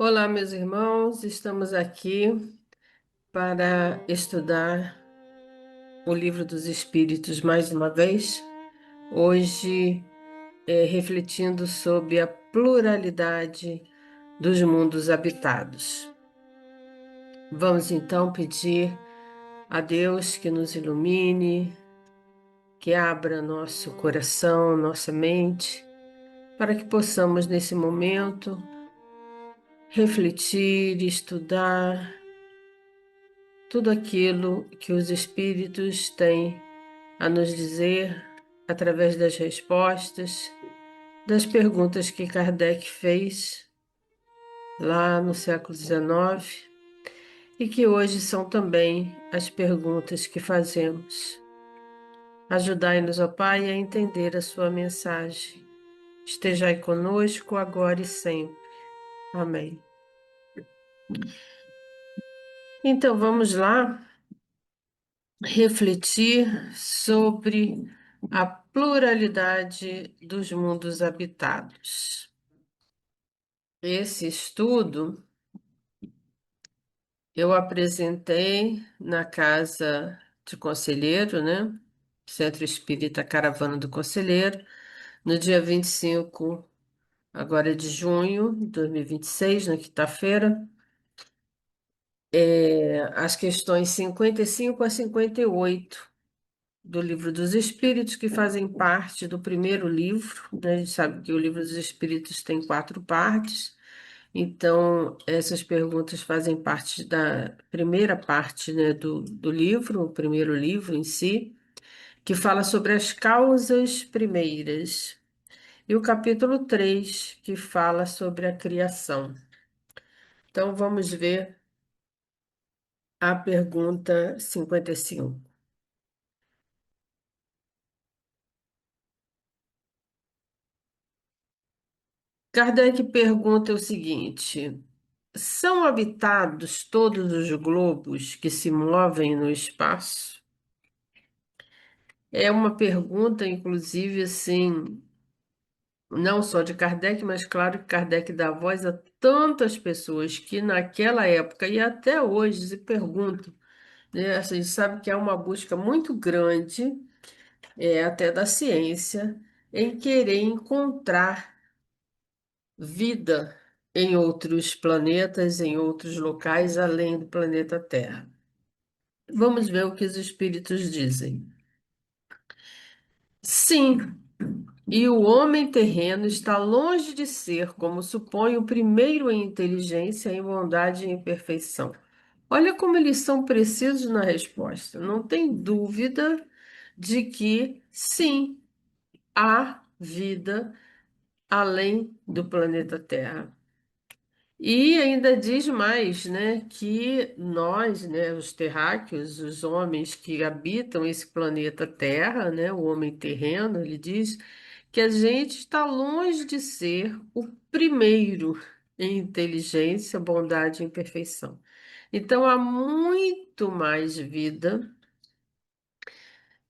Olá, meus irmãos, estamos aqui para estudar o Livro dos Espíritos mais uma vez. Hoje, refletindo sobre a pluralidade dos mundos habitados. Vamos então pedir a Deus que nos ilumine, que abra nosso coração, nossa mente, para que possamos, nesse momento, refletir, estudar tudo aquilo que os Espíritos têm a nos dizer através das respostas, das perguntas que Kardec fez lá no século XIX e que hoje são também as perguntas que fazemos. Ajudai-nos, ó Pai, a entender a sua mensagem. Estejai conosco agora e sempre. Amém. Então vamos lá refletir sobre a pluralidade dos mundos habitados. Esse estudo eu apresentei na Casa de Conselheiro, né? Centro Espírita Caravana do Conselheiro, no dia 25 agora de junho de 2026, na quinta-feira, as questões 55 a 58 do Livro dos Espíritos, que fazem parte do primeiro livro, né? A gente sabe que o Livro dos Espíritos tem 4 partes, então essas perguntas fazem parte da primeira parte, né, do livro, o primeiro livro em si, que fala sobre as causas primeiras, e o capítulo 3 que fala sobre a criação. Então vamos ver a pergunta 55. Kardec pergunta o seguinte: são habitados todos os globos que se movem no espaço? É uma pergunta, inclusive, assim, não só de Kardec, mas claro que Kardec dá voz a tantas pessoas que naquela época e até hoje se perguntam, né? A gente sabe que é uma busca muito grande, até da ciência, em querer encontrar vida em outros planetas, em outros locais além do planeta Terra. Vamos ver o que os espíritos dizem. Sim, e o homem terreno está longe de ser, como supõe, o primeiro em inteligência, em bondade e em perfeição. Olha como eles são precisos na resposta. Não tem dúvida de que sim, há vida além do planeta Terra. E ainda diz mais, né, que nós, né, os terráqueos, os homens que habitam esse planeta Terra, né, o homem terreno, ele diz que a gente está longe de ser o primeiro em inteligência, bondade e perfeição. Então há muito mais vida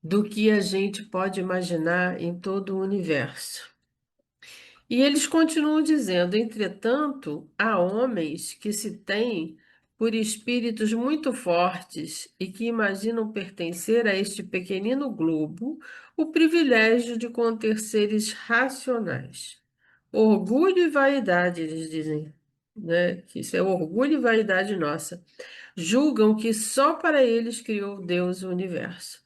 do que a gente pode imaginar em todo o universo. E eles continuam dizendo: entretanto, há homens que se têm por espíritos muito fortes e que imaginam pertencer a este pequenino globo o privilégio de conter seres racionais. Orgulho e vaidade, eles dizem, né? Que isso é orgulho e vaidade nossa. Julgam que só para eles criou Deus o universo.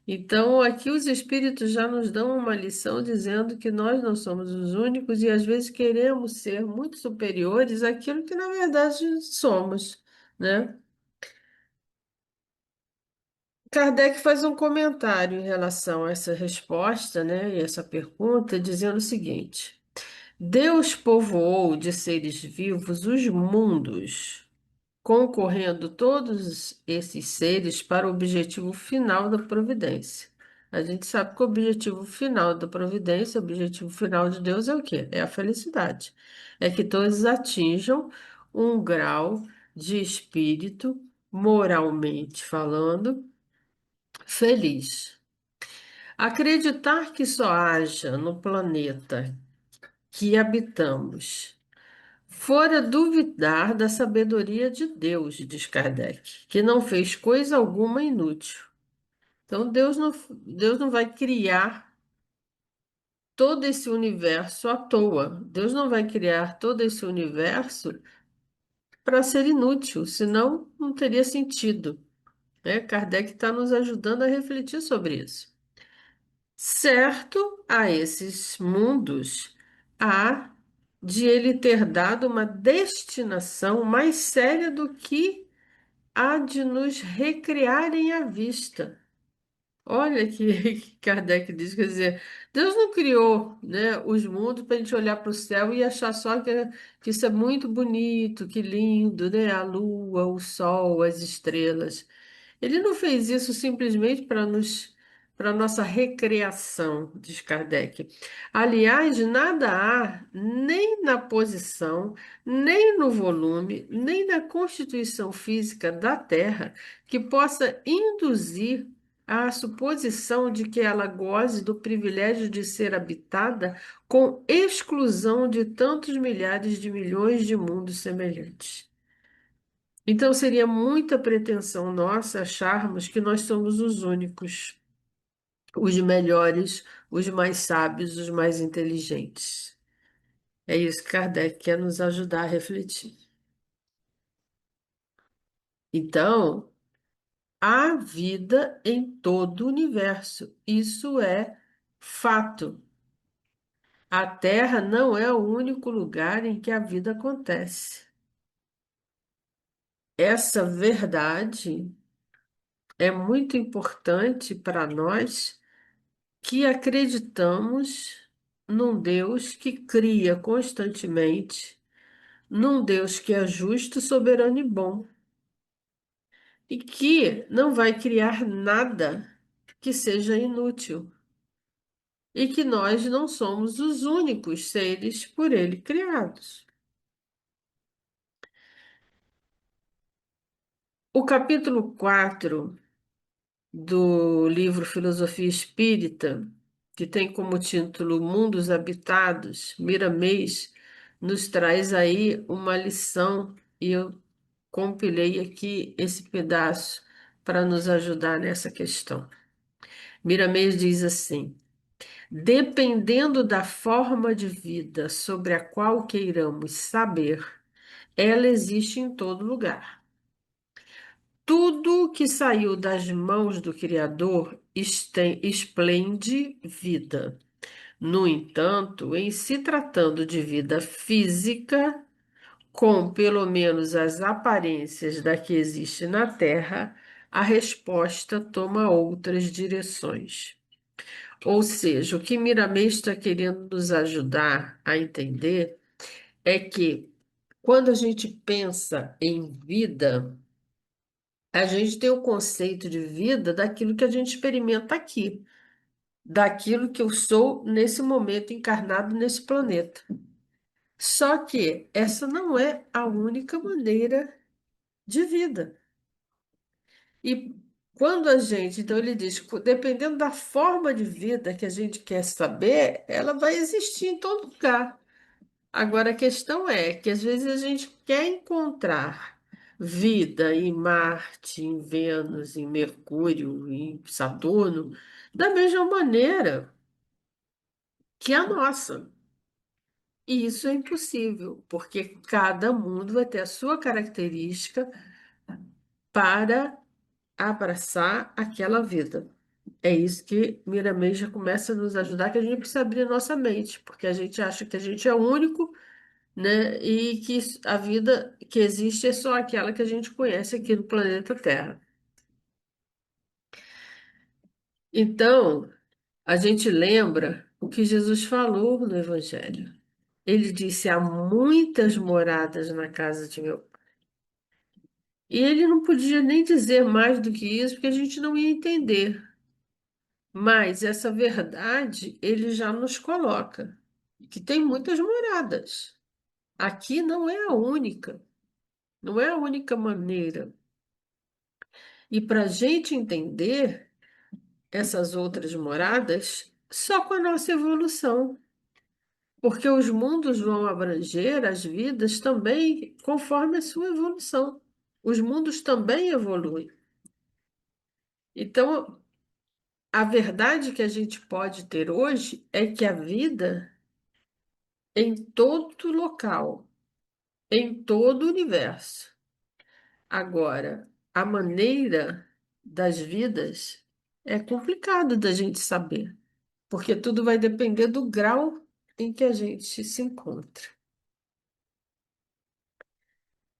Então, aqui os espíritos já nos dão uma lição dizendo que nós não somos os únicos e às vezes queremos ser muito superiores àquilo que na verdade somos, né? Kardec faz um comentário em relação a essa resposta, né, e essa pergunta, dizendo o seguinte: Deus povoou de seres vivos os mundos, concorrendo todos esses seres para o objetivo final da providência. A gente sabe que o objetivo final da providência, o objetivo final de Deus é o quê? É a felicidade. É que todos atinjam um grau de espírito, moralmente falando, feliz. Acreditar que só haja no planeta que habitamos fora duvidar da sabedoria de Deus, diz Kardec, que não fez coisa alguma inútil. Então, Deus não vai criar todo esse universo à toa. Deus não vai criar todo esse universo para ser inútil, senão não teria sentido, né? Kardec está nos ajudando a refletir sobre isso. Certo a esses mundos, há de ele ter dado uma destinação mais séria do que a de nos recriarem à vista. Olha que Kardec diz, quer dizer, Deus não criou, né, os mundos para a gente olhar para o céu e achar só que isso é muito bonito, que lindo, né? A lua, o sol, as estrelas. Ele não fez isso simplesmente para nossa recreação, diz Kardec. Aliás, nada há, nem na posição, nem no volume, nem na constituição física da Terra que possa induzir à suposição de que ela goze do privilégio de ser habitada com exclusão de tantos milhares de milhões de mundos semelhantes. Então seria muita pretensão nossa acharmos que nós somos os únicos, os melhores, os mais sábios, os mais inteligentes. É isso que Kardec quer nos ajudar a refletir. Então, há vida em todo o universo. Isso é fato. A Terra não é o único lugar em que a vida acontece. Essa verdade é muito importante para nós que acreditamos num Deus que cria constantemente, num Deus que é justo, soberano e bom, e que não vai criar nada que seja inútil, e que nós não somos os únicos seres por ele criados. O capítulo 4 do livro Filosofia Espírita, que tem como título Mundos Habitados, Miramês, nos traz aí uma lição e eu compilei aqui esse pedaço para nos ajudar nessa questão. Miramês diz assim: dependendo da forma de vida sobre a qual queiramos saber, ela existe em todo lugar. Tudo que saiu das mãos do Criador esplende vida. No entanto, em se tratando de vida física, com pelo menos as aparências da que existe na Terra, a resposta toma outras direções. Ou seja, o que Miramês está querendo nos ajudar a entender é que quando a gente pensa em vida, a gente tem o conceito de vida daquilo que a gente experimenta aqui, daquilo que eu sou nesse momento encarnado nesse planeta. Só que essa não é a única maneira de vida. E quando a gente, então ele diz, dependendo da forma de vida que a gente quer saber, ela vai existir em todo lugar. Agora a questão é que às vezes a gente quer encontrar vida em Marte, em Vênus, em Mercúrio, em Saturno, da mesma maneira que a nossa. E isso é impossível, porque cada mundo vai ter a sua característica para abraçar aquela vida. É isso que Miramês já começa a nos ajudar, que a gente precisa abrir a nossa mente, porque a gente acha que a gente é o único, né? E que a vida que existe é só aquela que a gente conhece aqui no planeta Terra. Então, a gente lembra o que Jesus falou no Evangelho. Ele disse: há muitas moradas na casa de meu pai. E ele não podia nem dizer mais do que isso, porque a gente não ia entender. Mas essa verdade ele já nos coloca, que tem muitas moradas. Aqui não é a única, não é a única maneira. E para a gente entender essas outras moradas, só com a nossa evolução. porque os mundos vão abranger as vidas também conforme a sua evolução. Os mundos também evoluem. Então, a verdade que a gente pode ter hoje é que a vida em todo local, em todo o universo. Agora, a maneira das vidas é complicado da gente saber, porque tudo vai depender do grau em que a gente se encontra.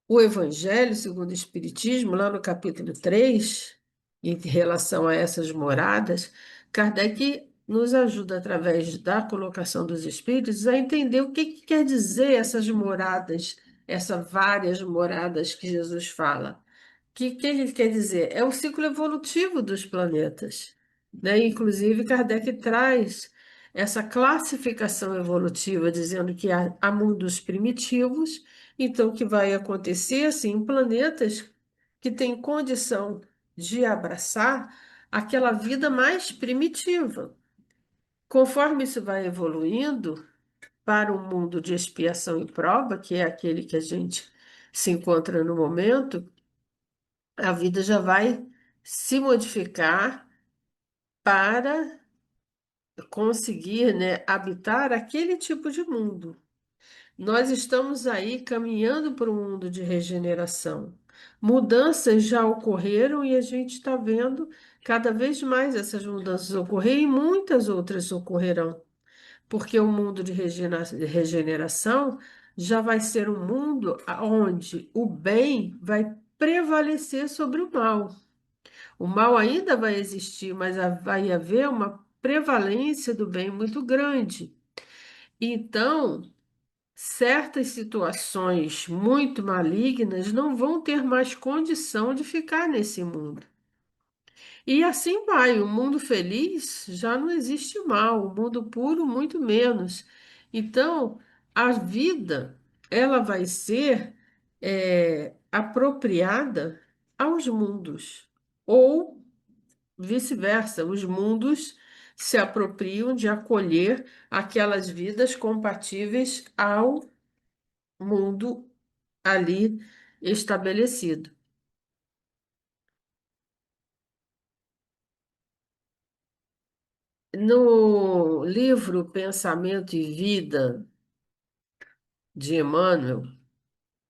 O Evangelho segundo o Espiritismo, lá no capítulo 3, em relação a essas moradas, Kardec nos ajuda, através da colocação dos espíritos, a entender o que que quer dizer essas moradas, essas várias moradas que Jesus fala. Que ele quer dizer? É o ciclo evolutivo dos planetas, né? Inclusive, Kardec traz essa classificação evolutiva, dizendo que há mundos primitivos, então o que vai acontecer assim, em planetas que têm condição de abraçar aquela vida mais primitiva. Conforme isso vai evoluindo para um mundo de expiação e prova, que é aquele que a gente se encontra no momento, a vida já vai se modificar para conseguir, né, habitar aquele tipo de mundo. Nós estamos aí caminhando para um mundo de regeneração. Mudanças já ocorreram e a gente está vendo cada vez mais essas mudanças ocorrer e muitas outras ocorrerão, porque o mundo de regeneração já vai ser um mundo onde o bem vai prevalecer sobre o mal. O mal ainda vai existir, mas vai haver uma prevalência do bem muito grande. Então, certas situações muito malignas não vão ter mais condição de ficar nesse mundo. E assim vai, o mundo feliz já não existe mal, o mundo puro muito menos. Então, a vida, ela vai ser apropriada aos mundos, ou vice-versa, os mundos se apropriam de acolher aquelas vidas compatíveis ao mundo ali estabelecido. No livro Pensamento e Vida de Emmanuel,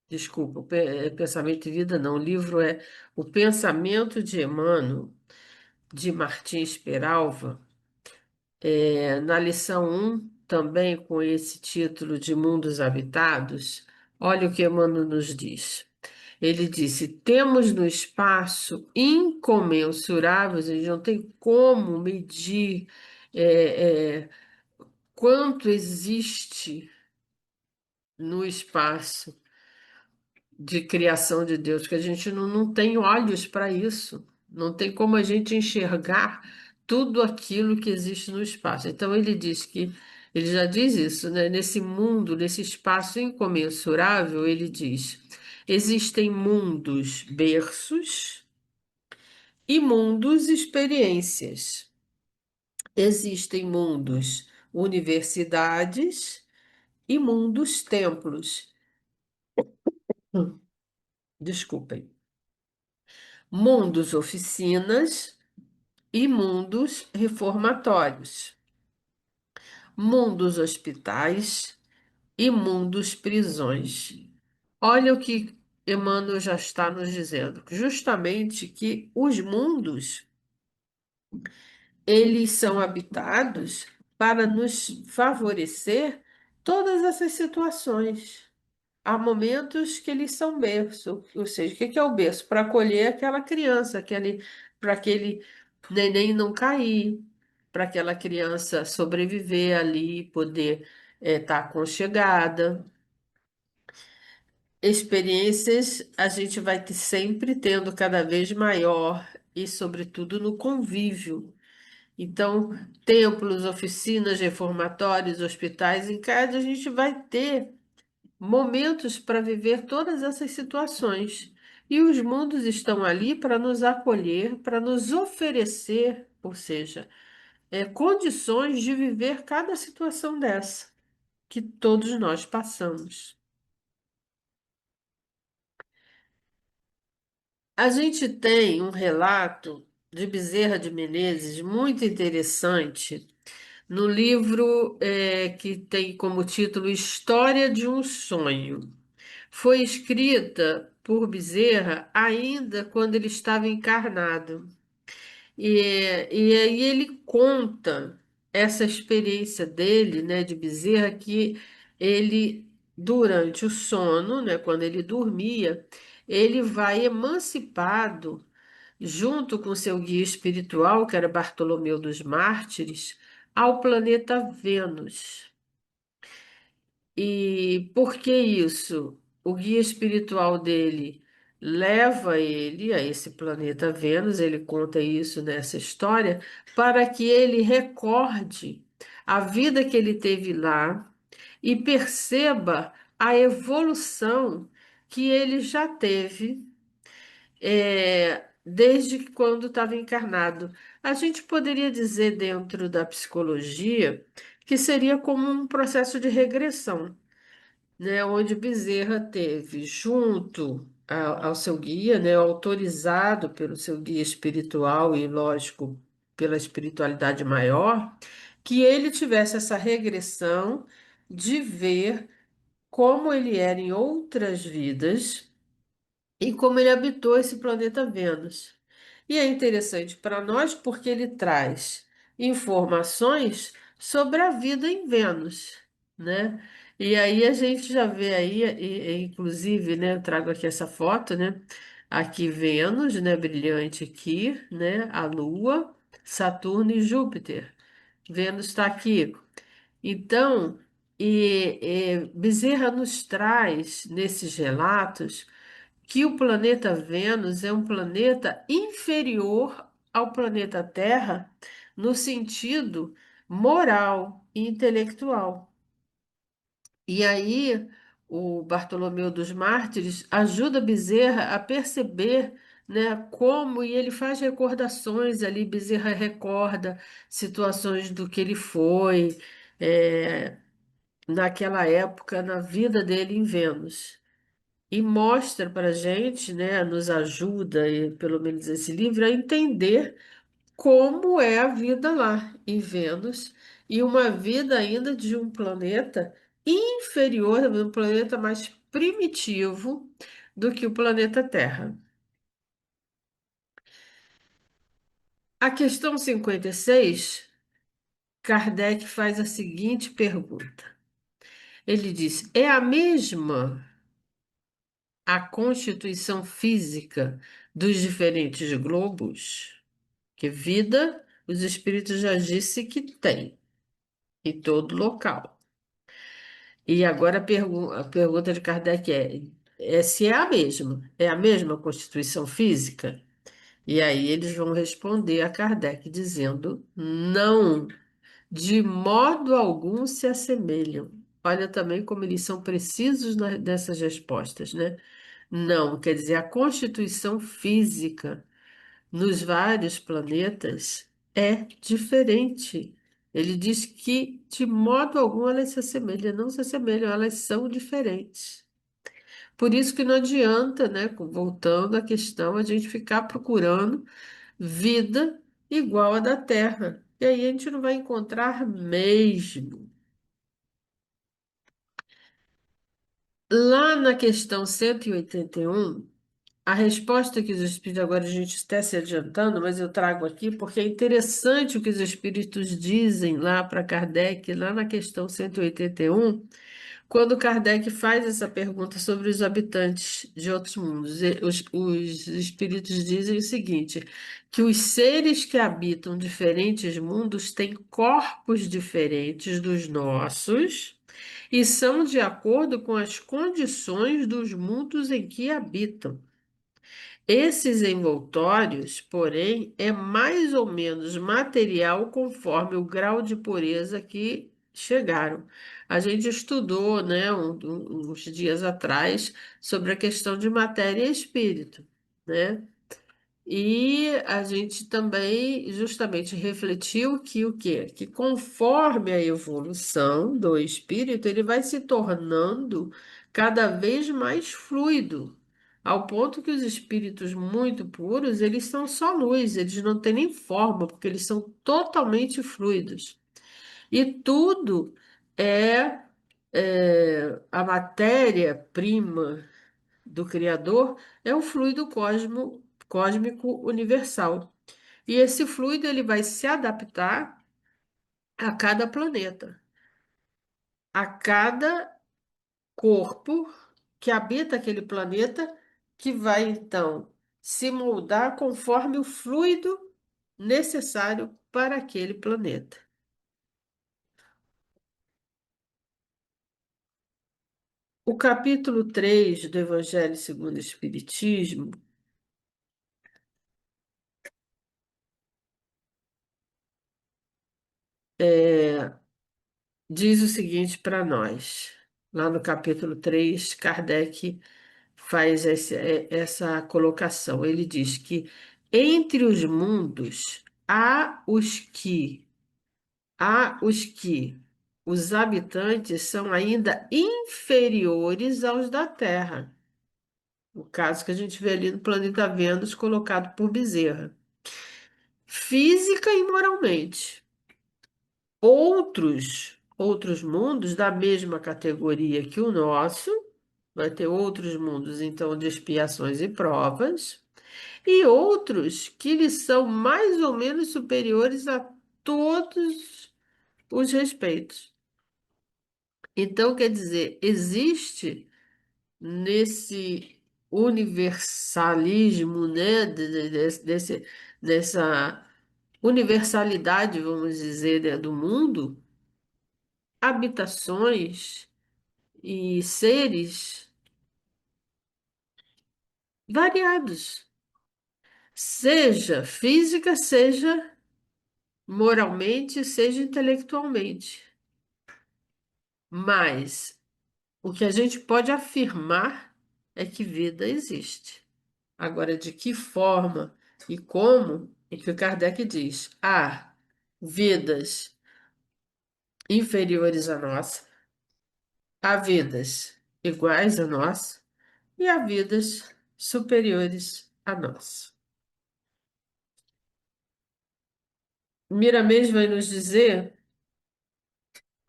desculpa, Pensamento e Vida não, o livro é O Pensamento de Emmanuel, de Martins Peralva, na lição 1, também com esse título de Mundos Habitados, olha o que Emmanuel nos diz. Ele disse: temos no espaço incomensuráveis, a gente não tem como medir é, é, quanto existe no espaço de criação de Deus, que a gente não tem olhos para isso, não tem como a gente enxergar tudo aquilo que existe no espaço. Então ele diz que, ele já diz isso, né? Nesse mundo, nesse espaço incomensurável, ele diz: existem mundos berços e mundos experiências. Existem mundos universidades e mundos templos. Hum, Desculpem. Mundos oficinas e mundos reformatórios, mundos hospitais e mundos prisões. Olha o que Emmanuel já está nos dizendo, justamente que os mundos, eles são habitados para nos favorecer todas essas situações. Há momentos que eles são berço, ou seja, o que que é o berço? Para acolher aquela criança, para aquele neném não cair, para aquela criança sobreviver ali, poder estar aconchegada. Experiências a gente vai ter sempre tendo cada vez maior e, sobretudo, no convívio. Então, templos, oficinas, reformatórios, hospitais, em casa a gente vai ter momentos para viver todas essas situações. E os mundos estão ali para nos acolher, para nos oferecer, ou seja, condições de viver cada situação dessa. que todos nós passamos. A gente tem um relato de Bezerra de Menezes muito interessante no livro que tem como título História de um Sonho. Foi escrita por Bezerra ainda quando ele estava encarnado. E aí ele conta essa experiência dele, né, de Bezerra, que ele, durante o sono, né, quando ele dormia, ele vai emancipado junto com seu guia espiritual, que era Bartolomeu dos Mártires, ao planeta Vênus. E por que isso? O guia espiritual dele leva ele a esse planeta Vênus, ele conta isso nessa história, para que ele recorde a vida que ele teve lá e perceba a evolução que ele já teve desde quando estava encarnado. A gente poderia dizer, dentro da psicologia, que seria como um processo de regressão, né, onde Bezerra teve, junto ao seu guia, né, autorizado pelo seu guia espiritual e, lógico, pela espiritualidade maior, que ele tivesse essa regressão de ver como ele era em outras vidas e como ele habitou esse planeta Vênus. E é interessante para nós porque ele traz informações sobre a vida em Vênus, né? E aí a gente já vê aí, inclusive, né, eu trago aqui essa foto, né? Aqui Vênus, né, brilhante aqui, né? A Lua, Saturno e Júpiter. Vênus está aqui. Então, Bezerra nos traz nesses relatos que o planeta Vênus é um planeta inferior ao planeta Terra no sentido moral e intelectual. E aí, o Bartolomeu dos Mártires ajuda Bezerra a perceber, né, como, e ele faz recordações ali, Bezerra recorda situações do que ele foi, naquela época, na vida dele em Vênus. E mostra para a gente, né, nos ajuda, e pelo menos esse livro, a entender como é a vida lá em Vênus e uma vida ainda de um planeta inferior, um planeta mais primitivo do que o planeta Terra. A questão 56, Kardec faz a seguinte pergunta. Ele diz: é a mesma a constituição física dos diferentes globos? Que vida, os espíritos já disse que tem em todo local. E agora a pergunta de Kardec é se é a mesma constituição física? E aí eles vão responder a Kardec dizendo: não, de modo algum se assemelham. Olha também como eles são precisos nessas respostas, né? Não, quer dizer, a constituição física nos vários planetas é diferente. Ele diz que, de modo algum, elas se assemelham, não se assemelham, elas são diferentes. Por isso que não adianta, né, voltando à questão, a gente ficar procurando vida igual à da Terra. E aí a gente não vai encontrar mesmo. Lá na questão 181, a resposta que os espíritos, agora a gente está se adiantando, mas eu trago aqui porque é interessante o que os espíritos dizem lá para Kardec, lá na questão 181, quando Kardec faz essa pergunta sobre os habitantes de outros mundos. Os espíritos dizem o seguinte: que os seres que habitam diferentes mundos têm corpos diferentes dos nossos e são de acordo com as condições dos mundos em que habitam. Esses envoltórios, porém, é mais ou menos material conforme o grau de pureza que chegaram. A gente estudou, né, uns dias atrás sobre a questão de matéria e espírito, né? E a gente também justamente refletiu que o quê? Que conforme a evolução do espírito, ele vai se tornando cada vez mais fluido, ao ponto que os espíritos muito puros, eles são só luz, eles não têm nem forma, porque eles são totalmente fluidos. E tudo é, a matéria-prima do Criador é o fluido cósmico universal. E esse fluido ele vai se adaptar a cada planeta, a cada corpo que habita aquele planeta, que vai então se moldar conforme o fluido necessário para aquele planeta. O capítulo 3 do Evangelho segundo o Espiritismo diz o seguinte para nós. Lá no capítulo 3, Kardec faz essa colocação. Ele diz que entre os mundos há os habitantes são ainda inferiores aos da Terra. O caso que a gente vê ali no planeta Vênus colocado por Bezerra. Física e moralmente. Outros mundos da mesma categoria que o nosso, vai ter outros mundos, então, de expiações e provas, e outros que lhes são mais ou menos superiores a todos os respeitos. Então, quer dizer, existe nesse universalismo, né, dessa universalidade, vamos dizer, né, do mundo, habitações e seres variados, seja física, seja moralmente, seja intelectualmente. Mas o que a gente pode afirmar é que vida existe. Agora, de que forma e como, é que o Kardec diz: há vidas inferiores à nossa, há vidas iguais a nós e há vidas superiores a nós. Miramês vai nos dizer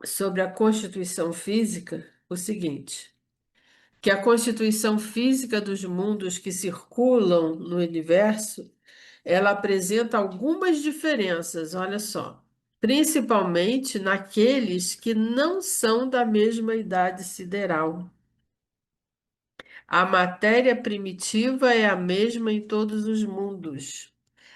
sobre a constituição física o seguinte: que a constituição física dos mundos que circulam no universo, ela apresenta algumas diferenças, olha só, principalmente naqueles que não são da mesma idade sideral. A matéria primitiva é a mesma em todos os mundos.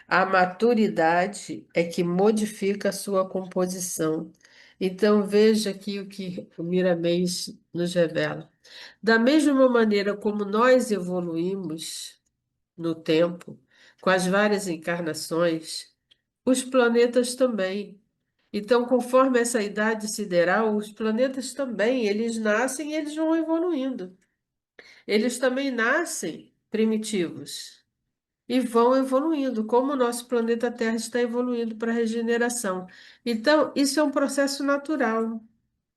A maturidade é que modifica a sua composição. Então, veja aqui o que o Miramês nos revela. Da mesma maneira como nós evoluímos no tempo, com as várias encarnações, os planetas também. Então, conforme essa idade sideral, os planetas também, eles nascem e eles vão evoluindo. Eles também nascem primitivos e vão evoluindo, como o nosso planeta Terra está evoluindo para a regeneração. Então, isso é um processo natural.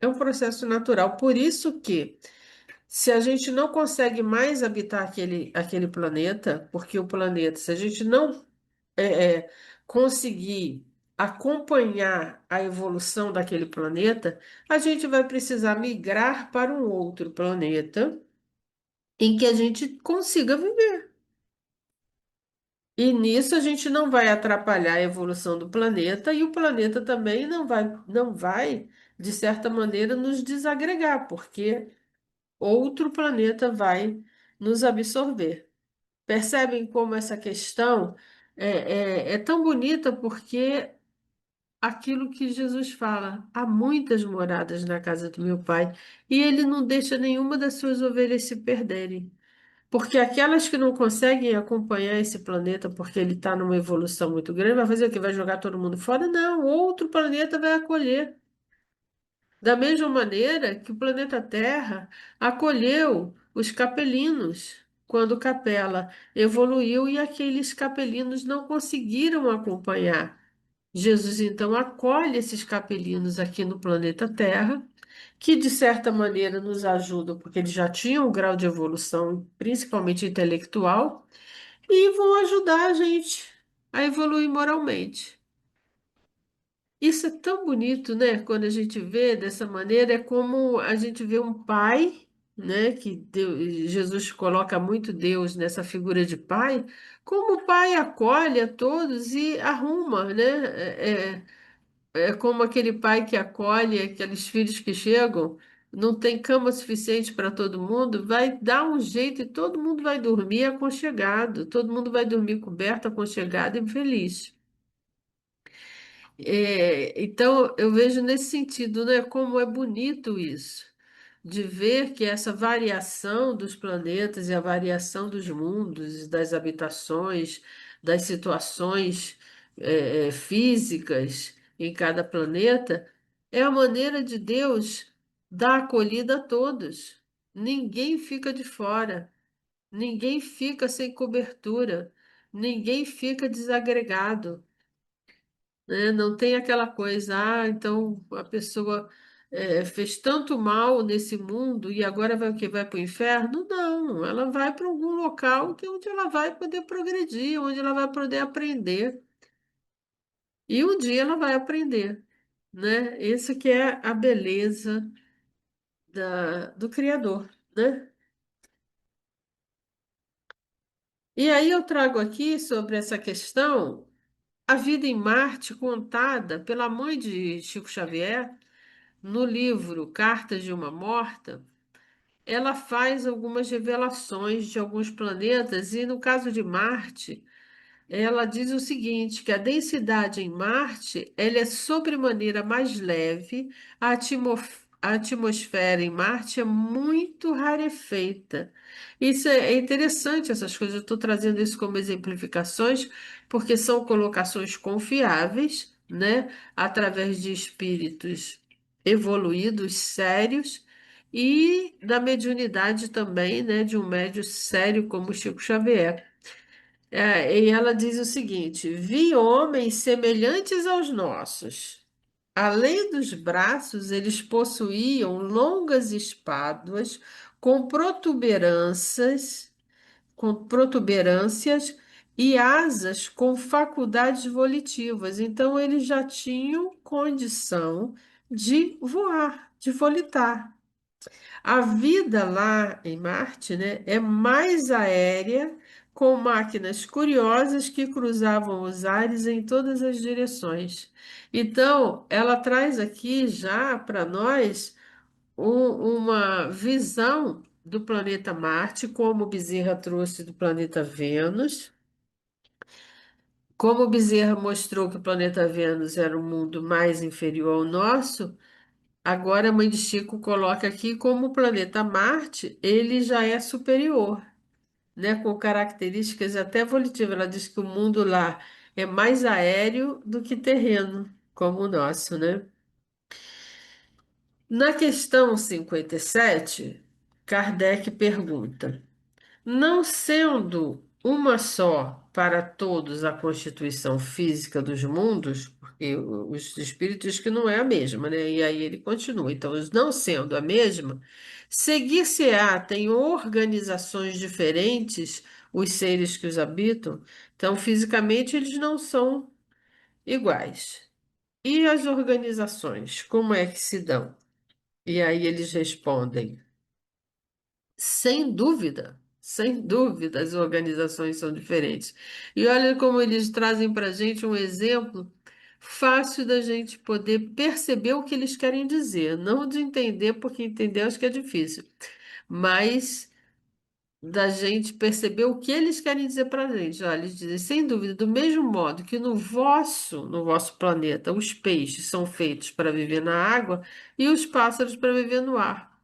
É um processo natural. Por isso que, se a gente não consegue mais habitar aquele planeta, porque o planeta, se a gente não conseguir acompanhar a evolução daquele planeta, a gente vai precisar migrar para um outro planeta em que a gente consiga viver. E nisso a gente não vai atrapalhar a evolução do planeta e o planeta também não vai, de certa maneira, nos desagregar, porque outro planeta vai nos absorver. Percebem como essa questão é tão bonita porque aquilo que Jesus fala, há muitas moradas na casa do meu pai, e ele não deixa nenhuma das suas ovelhas se perderem. Porque aquelas que não conseguem acompanhar esse planeta porque ele está numa evolução muito grande, vai fazer o quê? Vai jogar todo mundo fora? Não, outro planeta vai acolher. Da mesma maneira que o planeta Terra acolheu os capelinos. quando Capella evoluiu e aqueles capelinos não conseguiram acompanhar. Jesus então acolhe esses capelinos aqui no planeta Terra, que de certa maneira nos ajudam, porque eles já tinham um grau de evolução, principalmente intelectual, e vão ajudar a gente a evoluir moralmente. Isso é tão bonito, né? Quando a gente vê dessa maneira, é como a gente vê um pai, né? Jesus coloca muito Deus nessa figura de pai, como o pai acolhe a todos e arruma, né? É como aquele pai que acolhe aqueles filhos que chegam, não tem cama suficiente para todo mundo, vai dar um jeito e todo mundo vai dormir aconchegado, todo mundo vai dormir coberto, aconchegado e feliz. Então, eu vejo nesse sentido, né, como é bonito isso, de ver que essa variação dos planetas e a variação dos mundos, das habitações, das situações, físicas em cada planeta, é a maneira de Deus dar acolhida a todos. Ninguém fica de fora, ninguém fica sem cobertura, ninguém fica desagregado, né? Não tem aquela coisa, então a pessoa fez tanto mal nesse mundo e agora vai o quê? Vai para o inferno? Não, ela vai para algum local que é onde ela vai poder progredir, onde ela vai poder aprender. E um dia ela vai aprender, né? Isso que é a beleza do Criador, né? E aí eu trago aqui sobre essa questão a vida em Marte contada pela mãe de Chico Xavier. No livro Cartas de uma Morta, ela faz algumas revelações de alguns planetas, e no caso de Marte, ela diz o seguinte, que a densidade em Marte, ela é sobremaneira mais leve, a atmosfera em Marte é muito rarefeita. Isso é interessante, essas coisas, eu estou trazendo isso como exemplificações, porque são colocações confiáveis, né, através de espíritos evoluídos, sérios, e da mediunidade também, né, de um médium sério como Chico Xavier. E ela diz o seguinte: vi homens semelhantes aos nossos. Além dos braços, eles possuíam longas espáduas com protuberâncias e asas com faculdades volitivas. Então, eles já tinham condição de voar, de volitar. A vida lá em Marte, né, é mais aérea, com máquinas curiosas que cruzavam os ares em todas as direções. Então, ela traz aqui já para nós uma visão do planeta Marte, como Bezerra trouxe do planeta Vênus. Como Bezerra mostrou que o planeta Vênus era um mundo mais inferior ao nosso, agora a mãe de Chico coloca aqui como o planeta Marte, ele já é superior, né? Com características até volitivas. Ela diz que o mundo lá é mais aéreo do que terreno, como o nosso, né? Na questão 57, Kardec pergunta: não sendo uma só para todos a constituição física dos mundos, porque os espíritos que não é a mesma, né? E aí ele continua. Então, os não sendo a mesma, seguir-se-á, tem organizações diferentes os seres que os habitam. Então, fisicamente, eles não são iguais. E as organizações, como é que se dão? E aí eles respondem. Sem dúvida, as organizações são diferentes. E olha como eles trazem para a gente um exemplo fácil da gente poder perceber o que eles querem dizer, não de entender, porque entender acho que é difícil, mas da gente perceber o que eles querem dizer para a gente. Olha, eles dizem, sem dúvida, do mesmo modo que no vosso planeta, os peixes são feitos para viver na água e os pássaros para viver no ar.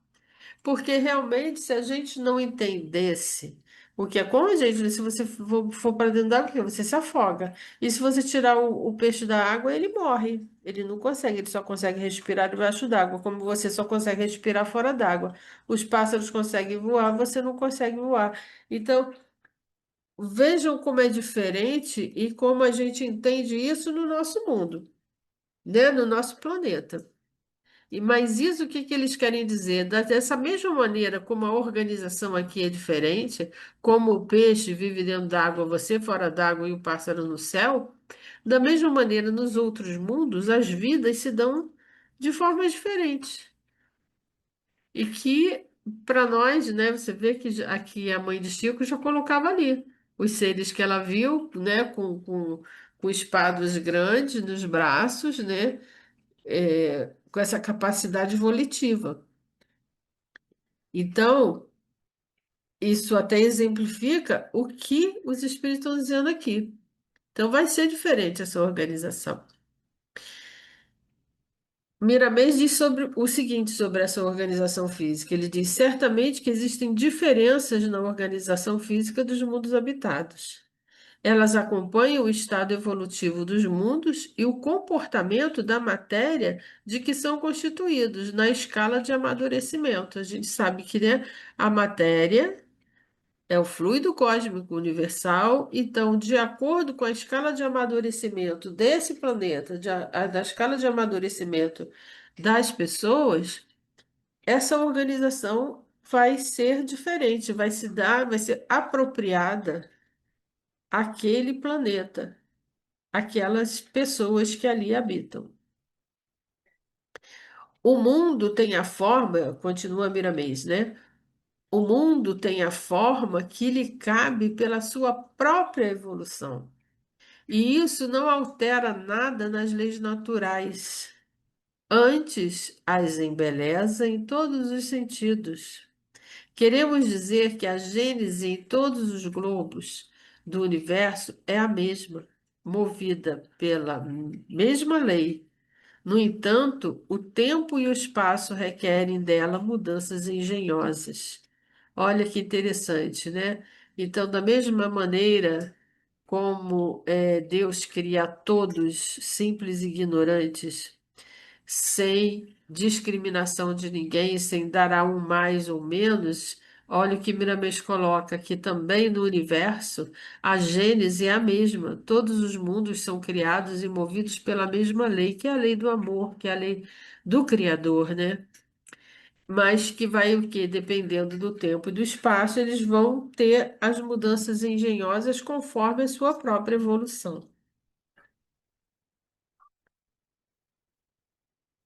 Porque realmente, se a gente não entendesse O que é como, gente, se você for para dentro d'água, você se afoga. E se você tirar o peixe da água, ele morre. Ele não consegue, ele só consegue respirar debaixo d'água, como você só consegue respirar fora d'água. Os pássaros conseguem voar, você não consegue voar. Então, vejam como é diferente e como a gente entende isso no nosso mundo, né? No nosso planeta. Mas isso o que que eles querem dizer? Dessa mesma maneira como a organização aqui é diferente, como o peixe vive dentro d'água, você fora d'água e o pássaro no céu, da mesma maneira nos outros mundos as vidas se dão de formas diferentes. E que para nós, né, você vê que aqui a mãe de Chico já colocava ali os seres que ela viu, né, com espadas grandes nos braços, né, com essa capacidade volitiva. Então, isso até exemplifica o que os espíritos estão dizendo aqui. Então, vai ser diferente essa organização. Miramês diz sobre o seguinte sobre essa organização física. Ele diz certamente que existem diferenças na organização física dos mundos habitados. Elas acompanham o estado evolutivo dos mundos e o comportamento da matéria de que são constituídos na escala de amadurecimento. A gente sabe que, né, a matéria é o fluido cósmico universal, então, de acordo com a escala de amadurecimento desse planeta, da escala de amadurecimento das pessoas, essa organização vai ser diferente, vai ser apropriada àquele planeta, aquelas pessoas que ali habitam. O mundo tem a forma, continua Miramês, né? O mundo tem a forma que lhe cabe pela sua própria evolução. E isso não altera nada nas leis naturais. Antes, as embeleza em todos os sentidos. Queremos dizer que a gênese em todos os globos do universo é a mesma, movida pela mesma lei. No entanto, o tempo e o espaço requerem dela mudanças engenhosas. Olha que interessante, né? Então, da mesma maneira como Deus cria todos simples e ignorantes, sem discriminação de ninguém, sem dar a um mais ou menos, olha o que Miramês coloca, que também no universo a gênese é a mesma. Todos os mundos são criados e movidos pela mesma lei, que é a lei do amor, que é a lei do Criador, né? Mas que vai o quê? Dependendo do tempo e do espaço, eles vão ter as mudanças engenhosas conforme a sua própria evolução.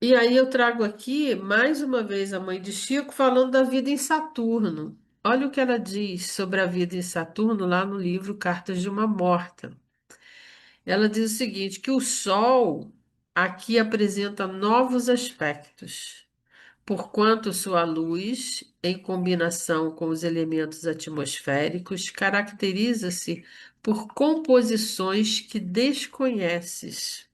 E aí eu trago aqui mais uma vez a mãe de Chico falando da vida em Saturno. Olha o que ela diz sobre a vida em Saturno lá no livro Cartas de uma Morta. Ela diz o seguinte, que o Sol aqui apresenta novos aspectos, porquanto sua luz, em combinação com os elementos atmosféricos, caracteriza-se por composições que desconheces.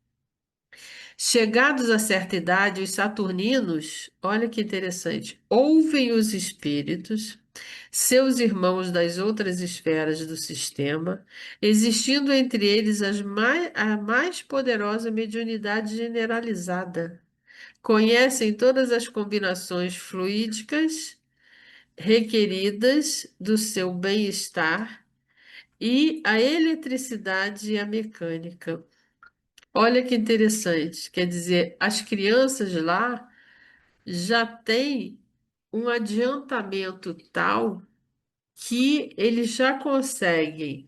Chegados a certa idade, os saturninos, olha que interessante, ouvem os espíritos, seus irmãos das outras esferas do sistema, existindo entre eles a mais poderosa mediunidade generalizada. Conhecem todas as combinações fluídicas requeridas do seu bem-estar e a eletricidade e a mecânica. Olha que interessante, quer dizer, as crianças lá já têm um adiantamento tal que eles já conseguem,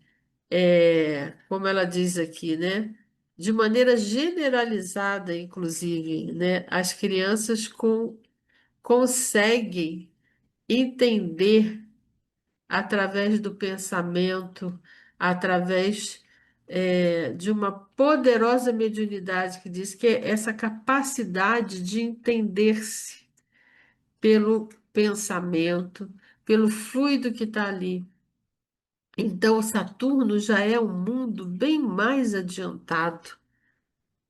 como ela diz aqui, né? De maneira generalizada, inclusive, né? As crianças conseguem entender através do pensamento, através de uma poderosa mediunidade que diz que é essa capacidade de entender-se pelo pensamento, pelo fluido que está ali. Então, Saturno já é um mundo bem mais adiantado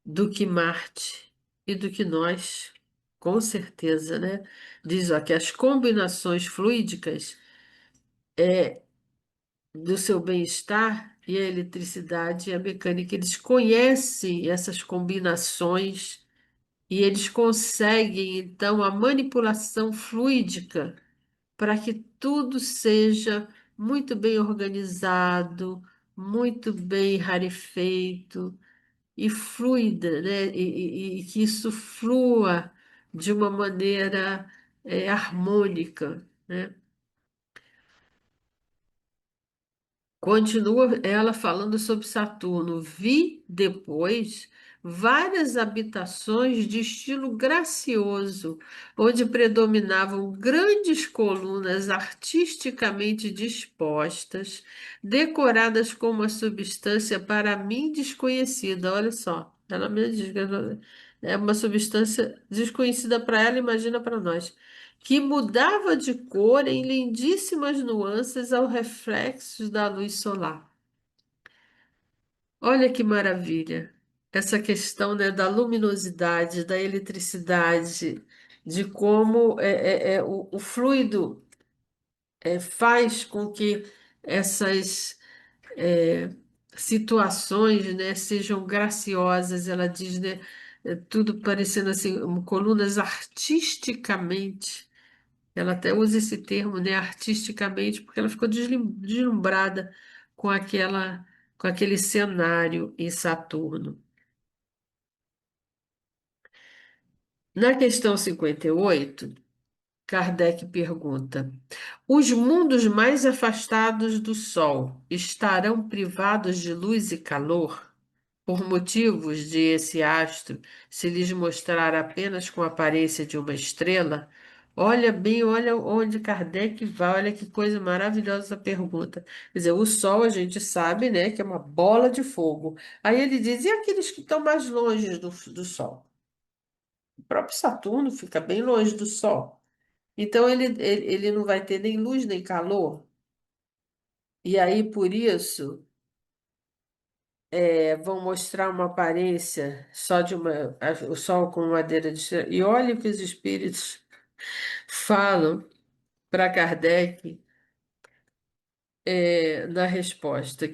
do que Marte e do que nós, com certeza, né? Diz ó, que as combinações fluídicas do seu bem-estar e a eletricidade e a mecânica, eles conhecem essas combinações e eles conseguem, então, a manipulação fluídica para que tudo seja muito bem organizado, muito bem rarefeito e fluida, né? E que isso flua de uma maneira harmônica, né? Continua ela falando sobre Saturno. Vi depois várias habitações de estilo gracioso, onde predominavam grandes colunas artisticamente dispostas, decoradas com uma substância para mim desconhecida. Olha só, ela mesma diz que é uma substância desconhecida para ela, imagina para nós que mudava de cor em lindíssimas nuances ao reflexos da luz solar. Olha que maravilha! Essa questão, né, da luminosidade, da eletricidade, de como o fluido faz com que essas é, situações, né, sejam graciosas. Ela diz, né, tudo parecendo assim, colunas artisticamente. Ela até usa esse termo, né, artisticamente, porque ela ficou deslumbrada com com aquele cenário em Saturno. Na questão 58, Kardec pergunta: os mundos mais afastados do Sol estarão privados de luz e calor? Por motivos de esse astro se lhes mostrar apenas com a aparência de uma estrela? Olha bem, olha onde Kardec vai, olha que coisa maravilhosa essa pergunta. Quer dizer, o Sol a gente sabe, né, que é uma bola de fogo. Aí ele diz, e aqueles que estão mais longe do Sol? O próprio Saturno fica bem longe do Sol. Então ele não vai ter nem luz nem calor. E aí, por isso. Vão mostrar uma aparência só de o sol com madeira de estrela. E olha o que os espíritos falam para Kardec na resposta,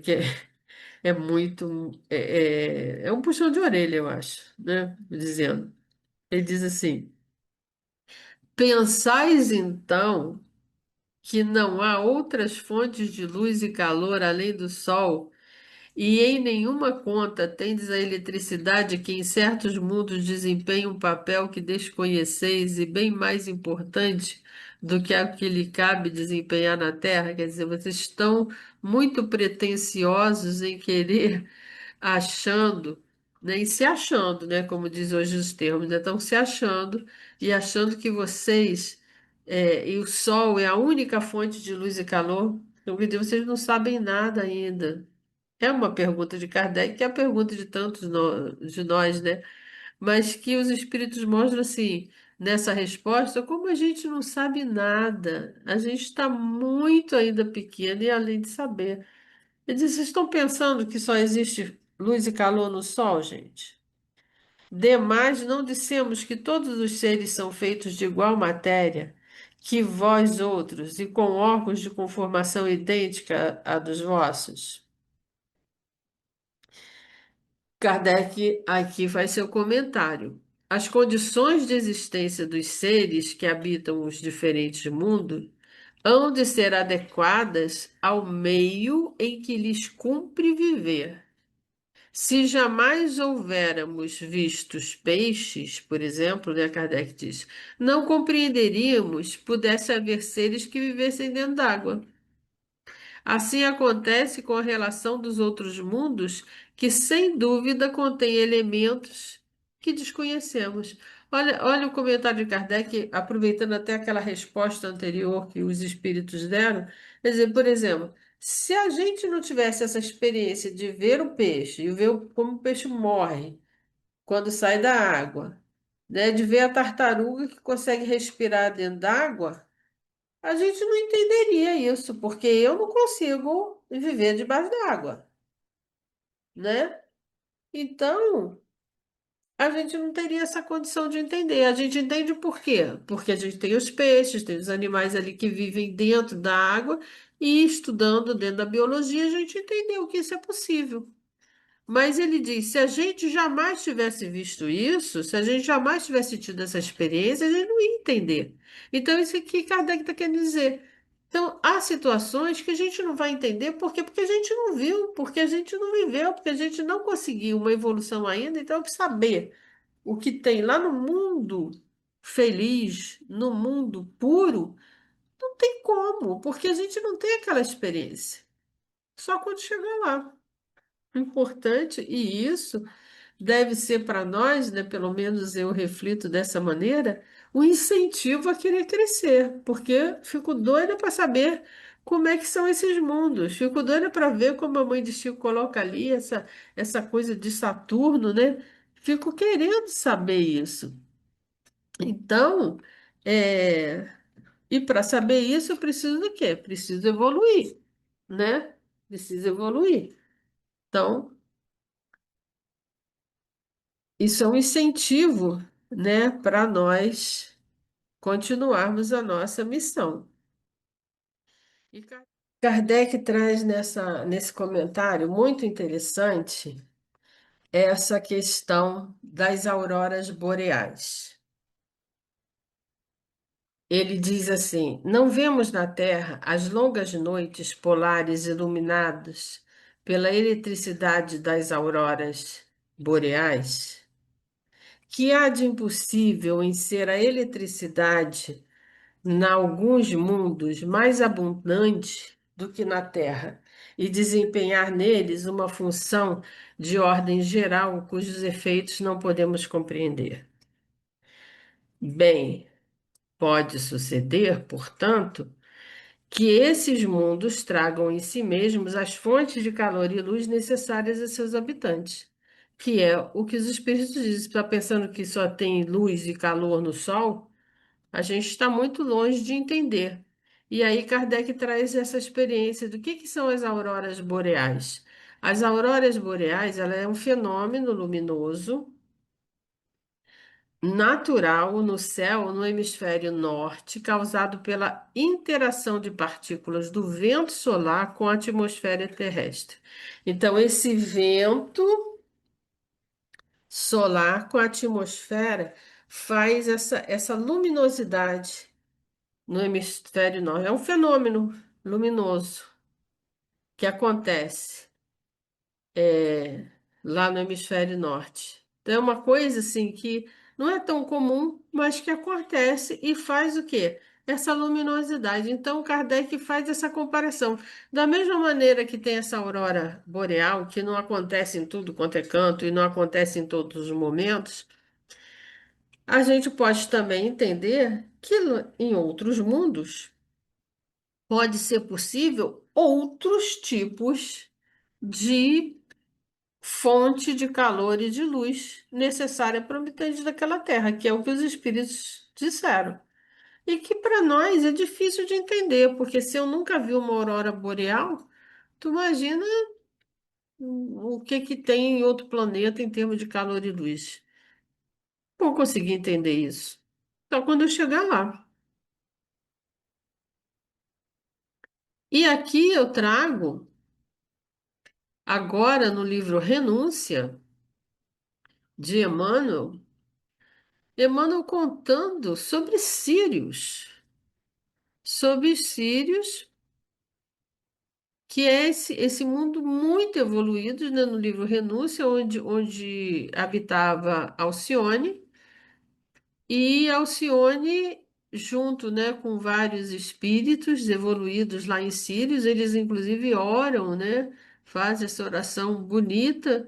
é muito. É um puxão de orelha, eu acho, né? Dizendo. Ele diz assim: pensais então que não há outras fontes de luz e calor além do sol. E em nenhuma conta tendes a eletricidade que em certos mundos desempenha um papel que desconheceis e bem mais importante do que a que lhe cabe desempenhar na Terra? Quer dizer, vocês estão muito pretensiosos em querer achando, né, e se achando, né, como diz hoje os termos, né, estão se achando e achando que vocês e o Sol é a única fonte de luz e calor. Então, quer dizer, vocês não sabem nada ainda. É uma pergunta de Kardec, que é a pergunta de tantos de nós, né? Mas que os espíritos mostram assim, nessa resposta, como a gente não sabe nada, a gente está muito ainda pequeno e além de saber. Ele diz, vocês estão pensando que só existe luz e calor no Sol, gente? Demais, não dissemos que todos os seres são feitos de igual matéria, que vós outros, e com órgãos de conformação idêntica à dos vossos? Kardec aqui faz seu comentário. As condições de existência dos seres que habitam os diferentes mundos hão de ser adequadas ao meio em que lhes cumpre viver. Se jamais houvéramos vistos peixes, por exemplo, né, Kardec diz, não compreenderíamos pudesse haver seres que vivessem dentro d'água. Assim acontece com a relação dos outros mundos, que sem dúvida contém elementos que desconhecemos. Olha o comentário de Kardec, aproveitando até aquela resposta anterior que os espíritos deram. Quer dizer, por exemplo, se a gente não tivesse essa experiência de ver o peixe e ver como o peixe morre quando sai da água, né, de ver a tartaruga que consegue respirar dentro d'água. A gente não entenderia isso, porque eu não consigo viver debaixo d'água, né? Então, a gente não teria essa condição de entender. A gente entende por quê? Porque a gente tem os peixes, tem os animais ali que vivem dentro da água, E estudando dentro da biologia, a gente entendeu que isso é possível. Mas ele diz, se a gente jamais tivesse visto isso, se a gente jamais tivesse tido essa experiência, a gente não ia entender. Então, isso aqui Kardec está querendo dizer. Então, há situações que a gente não vai entender, por quê? Porque a gente não viu, porque a gente não viveu, porque a gente não conseguiu uma evolução ainda. Então, para saber o que tem lá no mundo feliz, no mundo puro, não tem como, porque a gente não tem aquela experiência. Só quando chegar lá. Importante, e isso deve ser para nós, né, pelo menos eu reflito dessa maneira, um incentivo a querer crescer, porque fico doida para saber como é que são esses mundos, fico doida para ver como a mãe de Chico coloca ali essa coisa de Saturno, né? Fico querendo saber isso. Então, é, e para saber isso, eu preciso do quê? Preciso evoluir, né? Preciso evoluir. Então, isso é um incentivo, né, para nós continuarmos a nossa missão. E Kardec traz nesse comentário muito interessante essa questão das auroras boreais. Ele diz assim: não vemos na Terra as longas noites polares iluminadas pela eletricidade das auroras boreais? Que há de impossível em ser a eletricidade, em alguns mundos, mais abundante do que na Terra, e desempenhar neles uma função de ordem geral cujos efeitos não podemos compreender? Bem, pode suceder, portanto, que esses mundos tragam em si mesmos as fontes de calor e luz necessárias a seus habitantes, que é o que os espíritos dizem. Você está pensando que só tem luz e calor no Sol? A gente está muito longe de entender. E aí Kardec traz essa experiência do que são as auroras boreais. As auroras boreais, ela é um fenômeno luminoso natural no céu no hemisfério norte, causado pela interação de partículas do vento solar com a atmosfera terrestre. Então, esse vento solar com a atmosfera faz essa luminosidade no hemisfério norte. É um fenômeno luminoso que acontece lá no hemisfério norte. Então, é uma coisa assim que não é tão comum, mas que acontece e faz o quê? Essa luminosidade. Então, Kardec faz essa comparação. Da mesma maneira que tem essa aurora boreal, que não acontece em tudo quanto é canto e não acontece em todos os momentos, a gente pode também entender que em outros mundos pode ser possível outros tipos de fonte de calor e de luz necessária para o habitante daquela terra, que é o que os espíritos disseram. E que para nós é difícil de entender, porque se eu nunca vi uma aurora boreal, tu imagina o que que tem em outro planeta em termos de calor e luz. Não vou conseguir entender isso. Então, quando eu chegar lá. E aqui eu trago, agora no livro Renúncia, de Emmanuel, Emmanuel contando sobre Sírios, que é esse mundo muito evoluído, né, no livro Renúncia, onde habitava Alcione, e Alcione, junto, né, com vários espíritos evoluídos lá em Sírios, eles inclusive oram, né, fazem essa oração bonita.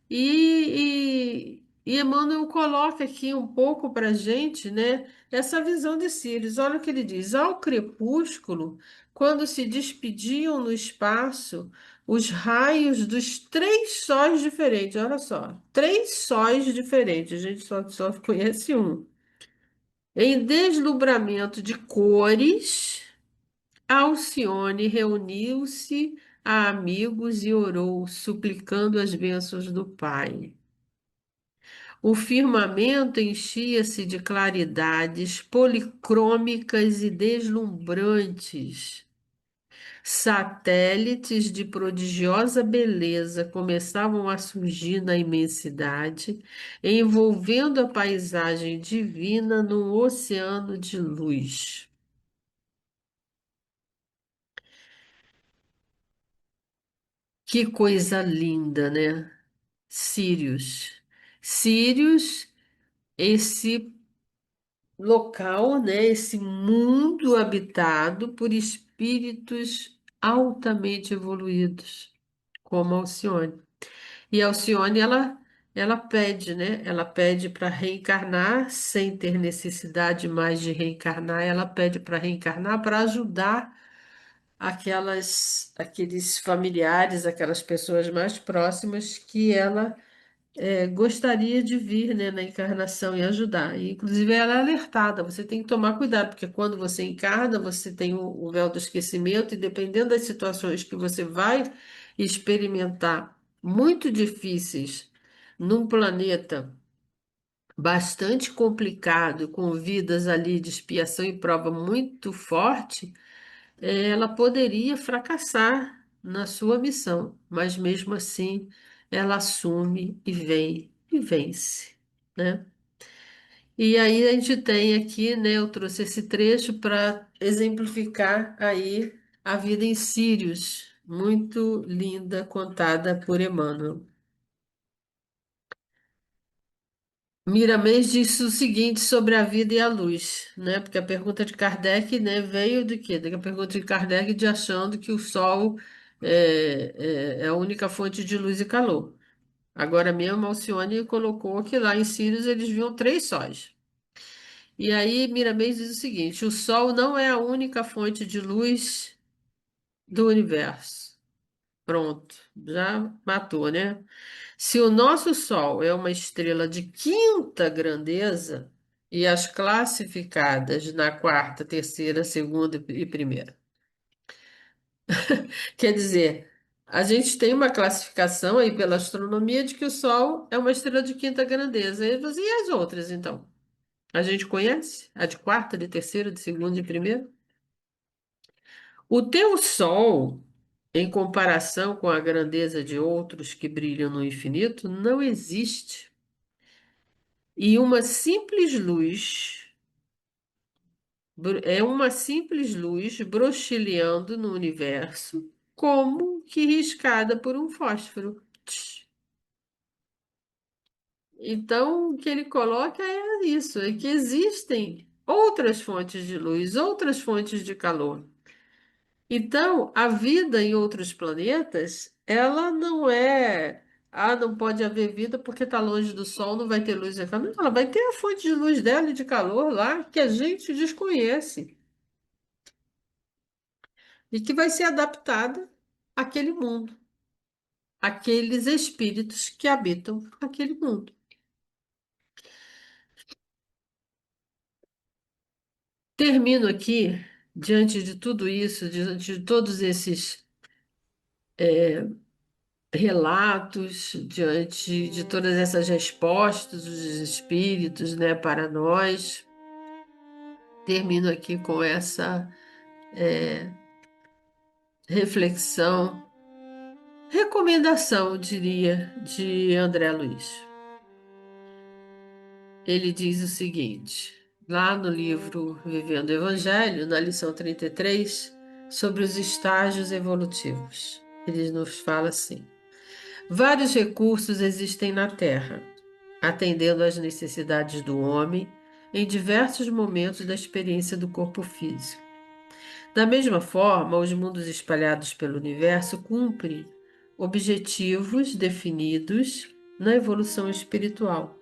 E Emmanuel coloca aqui um pouco para a gente, né, essa visão de Sírios. Olha o que ele diz: ao crepúsculo, quando se despediam no espaço os raios dos três sóis diferentes, olha só, três sóis diferentes, a gente só conhece um. Em deslumbramento de cores, Alcione reuniu-se a amigos e orou, suplicando as bênçãos do Pai. O firmamento enchia-se de claridades policrômicas e deslumbrantes, Satélites de prodigiosa beleza começavam a surgir na imensidade, envolvendo a paisagem divina num oceano de luz. Que coisa linda, né? Sírios. Sírios, esse local, né? Esse mundo habitado por espíritos altamente evoluídos, como Alcione. E a Alcione, ela pede, né? Ela pede para reencarnar sem ter necessidade mais de reencarnar. Ela pede para reencarnar para ajudar aqueles familiares, aquelas pessoas mais próximas que ela gostaria de vir, né, na encarnação e ajudar. E, inclusive, ela é alertada, você tem que tomar cuidado, porque quando você encarna, você tem o véu do esquecimento, e dependendo das situações que você vai experimentar, muito difíceis, num planeta bastante complicado, com vidas ali de expiação e prova muito forte, ela poderia fracassar na sua missão, mas mesmo assim ela assume e vem e vence, né? E aí a gente tem aqui, né, eu trouxe esse trecho para exemplificar aí a vida em Sírios, muito linda, contada por Emmanuel. Miramês disse o seguinte sobre a vida e a luz, né? Porque a pergunta de Kardec, né, veio de quê? Da pergunta de Kardec de achando que o Sol é a única fonte de luz e calor. Agora mesmo, Alcione colocou que lá em Sirius eles viam três sóis. E aí Miramês diz o seguinte: o Sol não é a única fonte de luz do universo. Pronto, já matou, né? Se o nosso Sol é uma estrela de quinta grandeza, e as classificadas na quarta, terceira, segunda e primeira. Quer dizer, a gente tem uma classificação aí pela astronomia de que o Sol é uma estrela de quinta grandeza. E as outras, então? A gente conhece? A de quarta, de terceira, de segunda e primeira? O teu Sol, em comparação com a grandeza de outros que brilham no infinito, não existe. E uma simples luz, é uma simples luz broxilhando no universo, como que riscada por um fósforo. Tch. Então, o que ele coloca é isso, é que existem outras fontes de luz, outras fontes de calor. Então, a vida em outros planetas, ela não é, não pode haver vida porque está longe do Sol, não vai ter luz e calor. Não, ela vai ter a fonte de luz dela e de calor lá que a gente desconhece e que vai ser adaptada àquele mundo, àqueles espíritos que habitam aquele mundo. Termino aqui, diante de tudo isso, diante de todos esses relatos, diante de todas essas respostas dos espíritos, né, para nós. Termino aqui com essa reflexão, recomendação, eu diria, de André Luiz. Ele diz o seguinte, lá no livro Vivendo o Evangelho, na lição 33, sobre os estágios evolutivos. Ele nos fala assim: vários recursos existem na Terra, atendendo às necessidades do homem em diversos momentos da experiência do corpo físico. Da mesma forma, os mundos espalhados pelo universo cumprem objetivos definidos na evolução espiritual.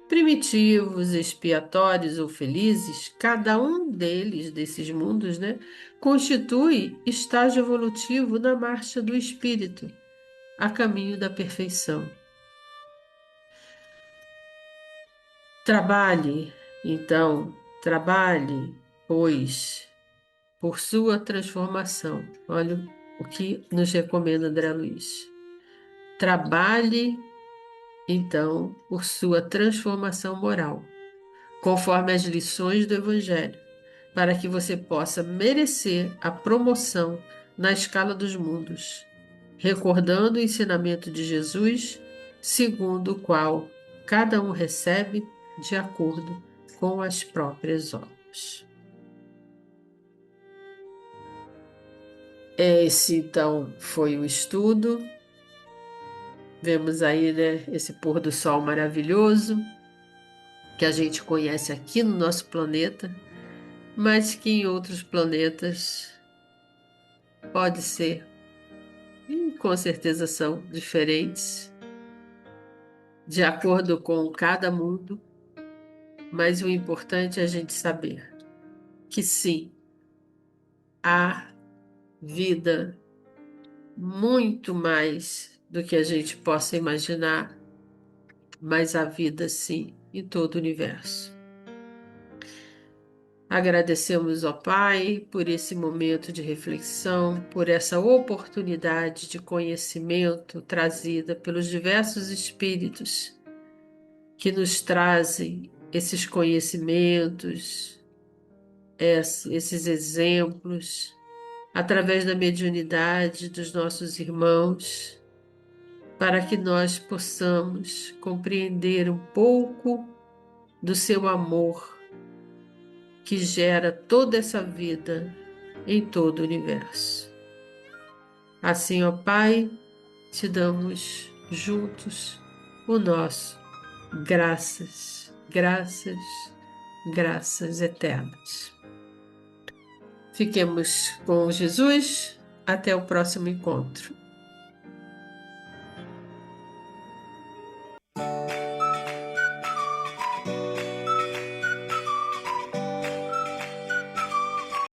Primitivos, expiatórios ou felizes, cada um desses mundos, né, constitui estágio evolutivo na marcha do espírito, a caminho da perfeição. Trabalhe, então, trabalhe, pois, por sua transformação. Olha o que nos recomenda André Luiz. Trabalhe, então, por sua transformação moral, conforme as lições do Evangelho, para que você possa merecer a promoção na escala dos mundos, recordando o ensinamento de Jesus, segundo o qual cada um recebe de acordo com as próprias obras. Esse, então, foi o estudo. Vemos aí, né, esse pôr do sol maravilhoso que a gente conhece aqui no nosso planeta, mas que em outros planetas pode ser, e com certeza são diferentes, de acordo com cada mundo, mas o importante é a gente saber que sim, há vida muito mais do que a gente possa imaginar, mas há vida sim em todo o universo. Agradecemos ao Pai por esse momento de reflexão, por essa oportunidade de conhecimento trazida pelos diversos espíritos que nos trazem esses conhecimentos, esses exemplos, através da mediunidade dos nossos irmãos, para que nós possamos compreender um pouco do seu amor que gera toda essa vida em todo o universo. Assim, ó Pai, te damos juntos o nosso graças, graças, graças eternas. Fiquemos com Jesus. Até o próximo encontro.